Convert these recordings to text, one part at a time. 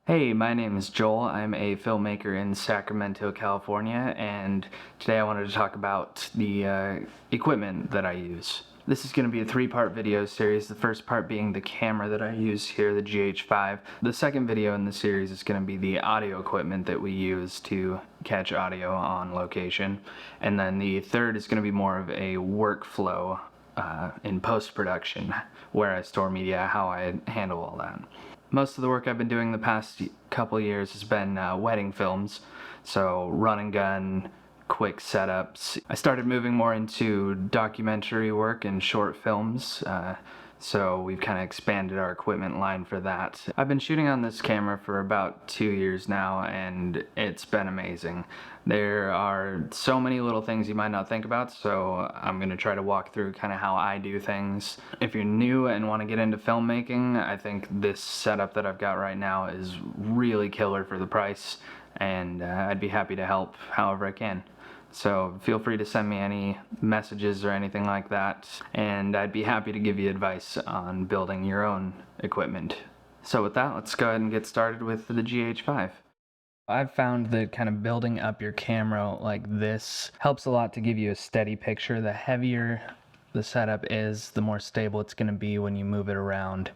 Hey, my name is Joel. I'm a filmmaker in Sacramento, California, and today I wanted to talk about the equipment that I use. This is going to be a three-part video series, the first part being the camera that I use here, the GH5. The second video in the series is going to be the audio equipment that we use to catch audio on location. And then the third is going to be more of a workflow in post-production, where I store media, how I handle all that. Most of the work I've been doing the past couple years has been wedding films, so run and gun, quick setups. I started moving more into documentary work and short films, so we've kind of expanded our equipment line for that. I've been shooting on this camera for about 2 years now, and it's been amazing. There are so many little things you might not think about, so I'm going to try to walk through kind of how I do things. If you're new and want to get into filmmaking, I think this setup that I've got right now is really killer for the price, and I'd be happy to help however I can. So feel free to send me any messages or anything like that, and I'd be happy to give you advice on building your own equipment. So with that, let's go ahead and get started with the GH5. I've found that kind of building up your camera like this helps a lot to give you a steady picture. The heavier the setup is, the more stable it's going to be when you move it around,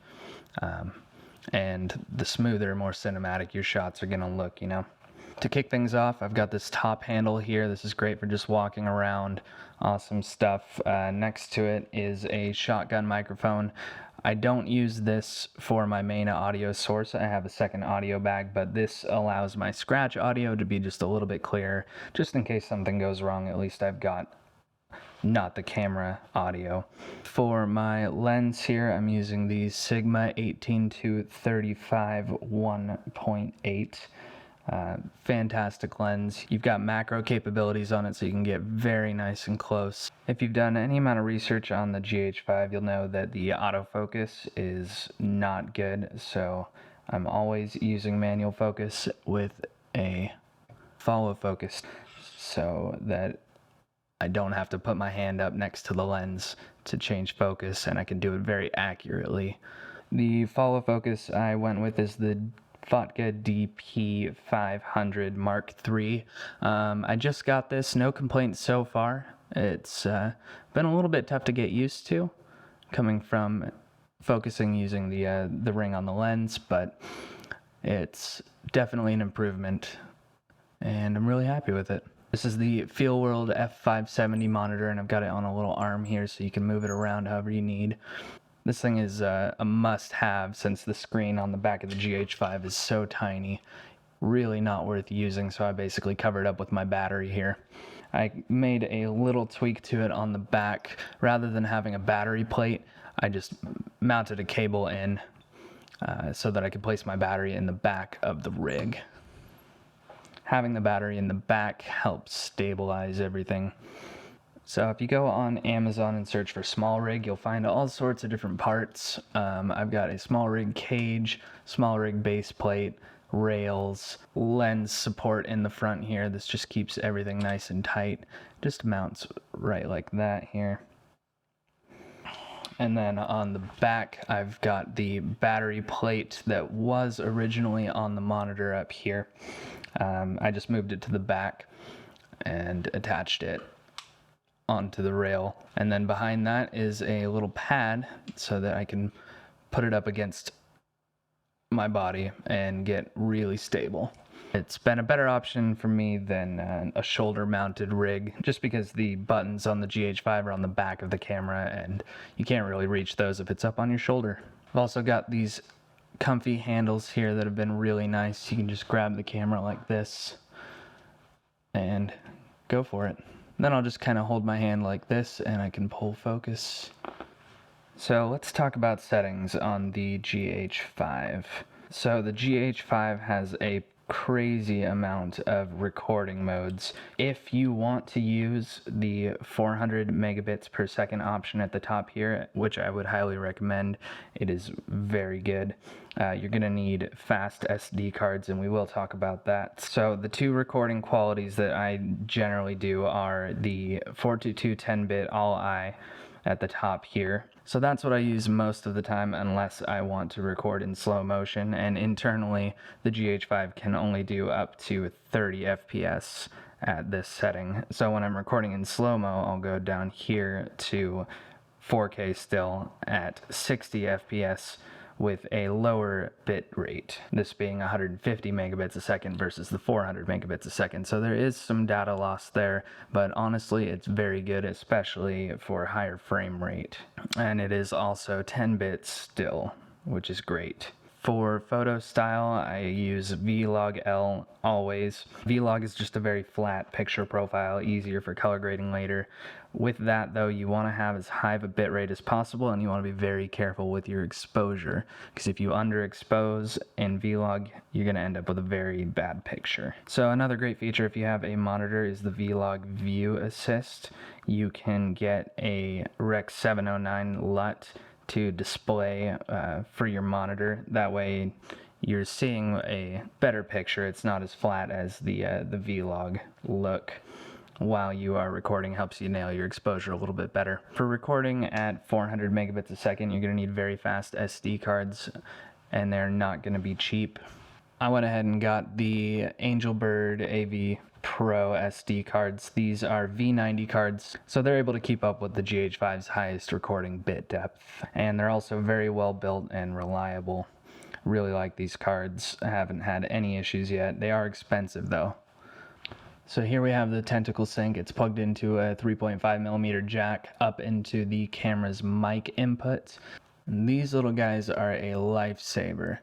and the smoother, more cinematic your shots are going to look, you know. To kick things off, I've got this top handle here. This is great for just walking around. Awesome stuff. Next to it is a shotgun microphone. I don't use this for my main audio source. I have a second audio bag, but this allows my scratch audio to be just a little bit clearer. Just in case something goes wrong, at least I've got not the camera audio. For my lens here, I'm using the Sigma 18-35 1.8. Fantastic lens. You've got macro capabilities on it, so you can get very nice and close. If you've done any amount of research on the GH5, you'll know that the autofocus is not good, so I'm always using manual focus with a follow focus so that I don't have to put my hand up next to the lens to change focus, and I can do it very accurately. The follow focus I went with is the Vodka DP500 Mark III. I just got this, no complaints so far. It's been a little bit tough to get used to, coming from focusing using the ring on the lens, but it's definitely an improvement, and I'm really happy with it. This is the FeelWorld F570 monitor, and I've got it on a little arm here so you can move it around however you need. This thing is a must-have since the screen on the back of the GH5 is so tiny. Really not worth using, so I basically covered up with my battery here. I made a little tweak to it on the back. Rather than having a battery plate, I just mounted a cable in so that I could place my battery in the back of the rig. Having the battery in the back helps stabilize everything. So if you go on Amazon and search for small rig, you'll find all sorts of different parts. I've got a small rig cage, small rig base plate, rails, lens support in the front here. This just keeps everything nice and tight. Just mounts right like that here. And then on the back, I've got the battery plate that was originally on the monitor up here. I just moved it to the back and attached it onto the rail, and then behind that is a little pad so that I can put it up against my body and get really stable. It's been a better option for me than a shoulder mounted rig, just because the buttons on the GH5 are on the back of the camera and you can't really reach those if it's up on your shoulder. I've also got these comfy handles here that have been really nice. You can just grab the camera like this and go for it. Then I'll just kind of hold my hand like this and I can pull focus. So let's talk about settings on the GH5. So the GH5 has a crazy amount of recording modes. If you want to use the 400 megabits per second option at the top here, which I would highly recommend, it is very good. You're going to need fast SD cards, and we will talk about that. So the two recording qualities that I generally do are the 422 10-bit all-I at the top here, So that's what I use most of the time unless I want to record in slow motion, and internally the GH5 can only do up to 30 FPS at this setting. So when I'm recording in slow-mo, I'll go down here to 4K still at 60 FPS with a lower bit rate, this being 150 megabits a second versus the 400 megabits a second. So there is some data loss there, but honestly it's very good, especially for higher frame rate. And it is also 10 bits still, which is great. For photo style, I use Vlog-L always. Vlog is just a very flat picture profile, easier for color grading later. With that though, you want to have as high of a bitrate as possible, and you want to be very careful with your exposure, because if you underexpose in Vlog, you're going to end up with a very bad picture. So another great feature if you have a monitor is the Vlog View Assist. You can get a Rec 709 LUT to display for your monitor. That way you're seeing a better picture. It's not as flat as the Vlog look. While you are recording, helps you nail your exposure a little bit better. For recording at 400 megabits a second, you're going to need very fast SD cards, and they're not going to be cheap. I went ahead and got the Angelbird AV Pro SD cards. These are V90 cards, so they're able to keep up with the GH5's highest recording bit depth, and they're also very well built and reliable. Really like these cards. I haven't had any issues yet. They are expensive though. So here we have the tentacle sync. It's plugged into a 3.5 millimeter jack up into the camera's mic input. And these little guys are a lifesaver.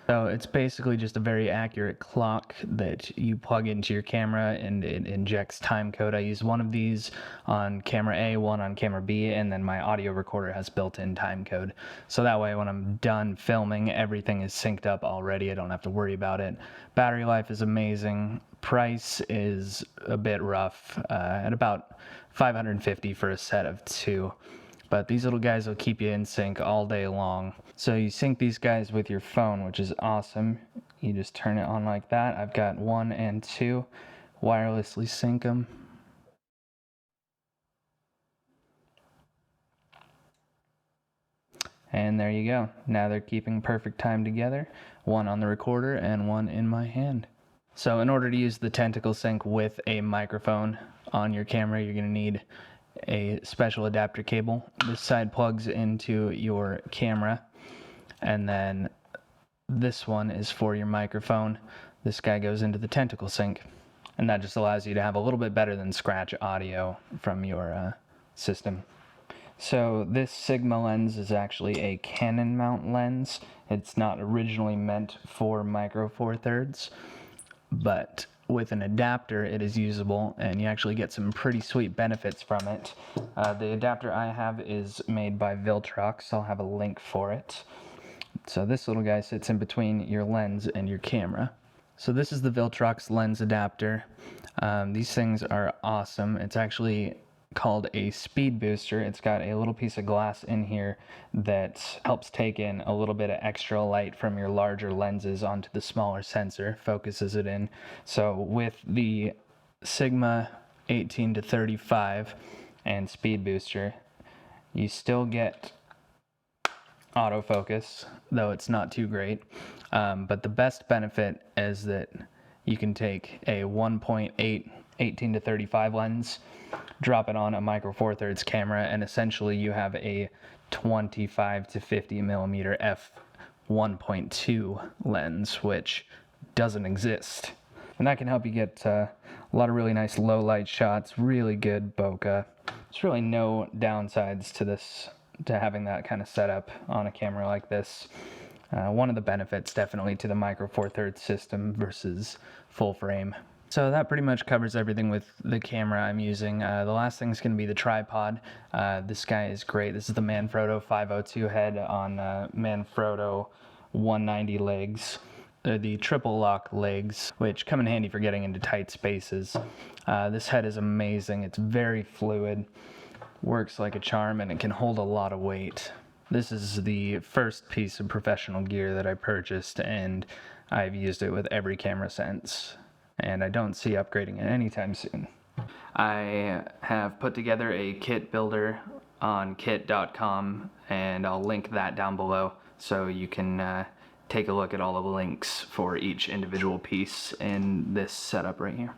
So it's basically just a very accurate clock that you plug into your camera, and it injects time code. I use one of these on camera A, one on camera B, and then my audio recorder has built-in time code. So that way when I'm done filming, everything is synced up already. I don't have to worry about it. Battery life is amazing. Price is a bit rough, at about $550 for a set of two. But these little guys will keep you in sync all day long. So you sync these guys with your phone, which is awesome. You just turn it on like that. I've got 1 and 2. Wirelessly sync them. And there you go. Now they're keeping perfect time together. One on the recorder and one in my hand. So in order to use the tentacle sync with a microphone on your camera, you're going to need a special adapter cable. This side plugs into your camera, and then this one is for your microphone. This guy goes into the tentacle sync, and that just allows you to have a little bit better than scratch audio from your system. So this Sigma lens is actually a Canon mount lens. It's not originally meant for micro four thirds, but with an adapter it is usable, and you actually get some pretty sweet benefits from it. The adapter I have is made by Viltrox. I'll have a link for it. So this little guy sits in between your lens and your camera. So this is the Viltrox lens adapter. These things are awesome. It's actually called a speed booster. It's got a little piece of glass in here that helps take in a little bit of extra light from your larger lenses onto the smaller sensor, focuses it in. So with the Sigma 18 to 35 and speed booster, you still get autofocus, though it's not too great. But the best benefit is that you can take a 1.8 18 to 35 lens, drop it on a micro four thirds camera, and essentially you have a 25 to 50 millimeter f 1.2 lens, which doesn't exist. And that can help you get a lot of really nice low light shots, really good bokeh. There's really no downsides to this, to having that kind of setup on a camera like this. One of the benefits definitely to the micro four thirds system versus full frame. So that pretty much covers everything with the camera I'm using. The last thing is going to be the tripod. This guy is great. This is the Manfrotto 502 head on Manfrotto 190 legs. They're the triple lock legs, which come in handy for getting into tight spaces. This head is amazing. It's very fluid, works like a charm, and it can hold a lot of weight. This is the first piece of professional gear that I purchased, and I've used it with every camera since, and I don't see upgrading it anytime soon. I have put together a kit builder on kit.com, and I'll link that down below so you can take a look at all of the links for each individual piece in this setup right here.